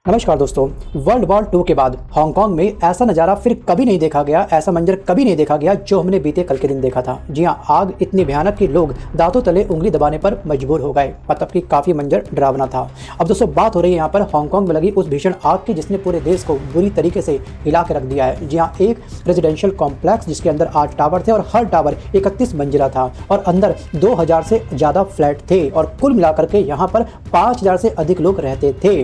नमस्कार दोस्तों, world war 2 के बाद हांगकांग में ऐसा नज़ारा फिर कभी नहीं देखा गया, ऐसा मंजर कभी नहीं देखा गया जो हमने बीते कल के दिन देखा था। जी हाँ, आग इतनी भयानक कि लोग दांतों तले उंगली दबाने पर मजबूर हो गए। मतलब कि काफ़ी मंजर डरावना था। अब दोस्तों बात हो रही है यहाँ पर हांगकांग में लगी उस भीषण आग की जिसने पूरे देश को बुरी तरीके से हिला के रख दिया है। जी हाँ, एक रेजिडेंशियल कॉम्प्लेक्स जिसके अंदर 8 टावर थे और हर टावर 31 मंजिला था और अंदर 2000 से ज़्यादा फ्लैट थे और कुल मिलाकर के यहाँ पर 5000 से अधिक लोग रहते थे।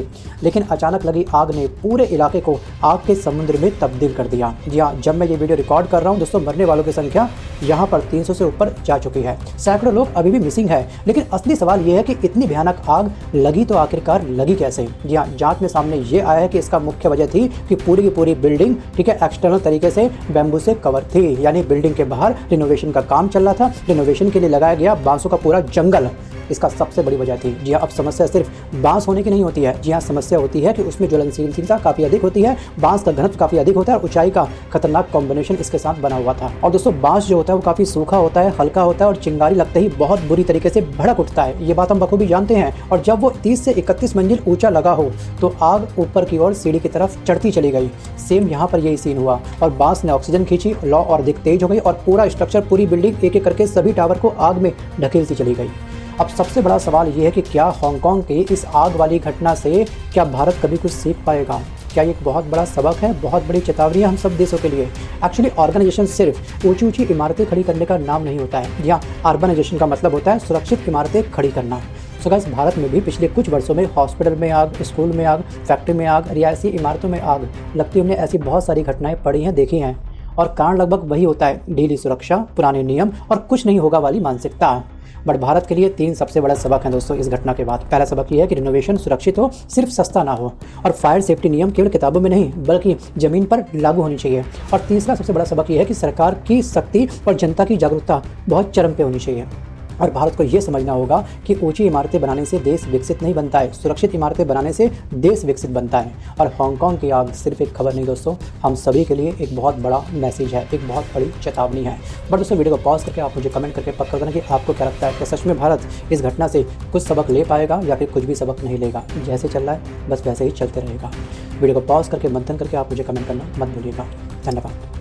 लेकिन अचानक लगी आग ने पूरे इलाके को आग के समुद्र में तब्दील कर दिया। जी हाँ, जब मैं ये वीडियो रिकॉर्ड कर रहा हूँ दोस्तों, मरने वालों की संख्या यहाँ पर 300 से ऊपर जा चुकी है। सैकड़ों लोग अभी भी मिसिंग है। लेकिन असली सवाल ये है कि इतनी भयानक आग लगी तो आखिरकार लगी कैसे। जी हाँ, जांच में सामने ये आया है कि इसका मुख्य वजह थी कि पूरी की पूरी बिल्डिंग एक्सटर्नल तरीके से बैम्बू से कवर थी, यानी बिल्डिंग के बाहर रिनोवेशन का काम चल रहा था। रिनोवेशन के लिए लगाया गया बांसों का पूरा जंगल इसका सबसे बड़ी वजह थी। जी हाँ, अब समस्या सिर्फ बांस होने की नहीं होती है। जी हाँ, समस्या होती है कि उसमें ज्वलनशीलता काफ़ी अधिक होती है, बांस का घनत्व काफ़ी अधिक होता है और ऊंचाई का खतरनाक कॉम्बिनेशन इसके साथ बना हुआ था। और दोस्तों बांस जो होता है वो काफ़ी सूखा होता है, हल्का होता है और चिंगारी लगते ही बहुत बुरी तरीके से भड़क उठता है। ये बात हम बखूबी जानते हैं। और जब वो 30 से 31 मंजिल ऊँचा लगा हो तो आग ऊपर की ओर सीढ़ी की तरफ चढ़ती चली गई। सेम यहाँ पर यही सीन हुआ और बांस ने ऑक्सीजन खींची, लौ और अधिक तेज हो गई और पूरा स्ट्रक्चर, पूरी बिल्डिंग एक एक करके सभी टावर को आग में ढकेलती चली गई। अब सबसे बड़ा सवाल ये है कि क्या हांगकांग की इस आग वाली घटना से क्या भारत कभी कुछ सीख पाएगा? क्या ये एक बहुत बड़ा सबक है, बहुत बड़ी चेतावनी है हम सब देशों के लिए? एक्चुअली ऑर्गेनाइजेशन सिर्फ ऊंची ऊंची इमारतें खड़ी करने का नाम नहीं होता है। या अर्बनाइजेशन का मतलब होता है सुरक्षित इमारतें खड़ी करना। सो गाइस, भारत में भी पिछले कुछ वर्षों में हॉस्पिटल में आग, स्कूल में आग, फैक्ट्री में आग, रिहायशी इमारतों में आग लगती हमने ऐसी बहुत सारी घटनाएं पढ़ी हैं, देखी हैं। और कारण लगभग वही होता है, ढीली सुरक्षा, पुराने नियम और कुछ नहीं होगा वाली मानसिकता। बट भारत के लिए 3 सबसे बड़ा सबक हैं दोस्तों इस घटना के बाद। पहला सबक ये है कि रिनोवेशन सुरक्षित हो, सिर्फ सस्ता ना हो, और फायर सेफ्टी नियम केवल किताबों में नहीं बल्कि ज़मीन पर लागू होनी चाहिए। और तीसरा सबसे बड़ा सबक ये है कि सरकार की सख्ती और जनता की जागरूकता बहुत चरम पे होनी चाहिए। और भारत को ये समझना होगा कि ऊंची इमारतें बनाने से देश विकसित नहीं बनता है, सुरक्षित इमारतें बनाने से देश विकसित बनता है। और हांगकांग की आग सिर्फ एक खबर नहीं दोस्तों, हम सभी के लिए एक बहुत बड़ा मैसेज है, एक बहुत बड़ी चेतावनी है। बट दोस्तों वीडियो को पॉज करके आप मुझे कमेंट करके पक्का करना कि आपको क्या लगता है कि सच में भारत इस घटना से कुछ सबक ले पाएगा या फिर कुछ भी सबक नहीं लेगा, जैसे चल रहा है बस वैसे ही चलते रहेगा। वीडियो को पॉज करके मंथन करके आप मुझे कमेंट करना मत भूलिएगा। धन्यवाद।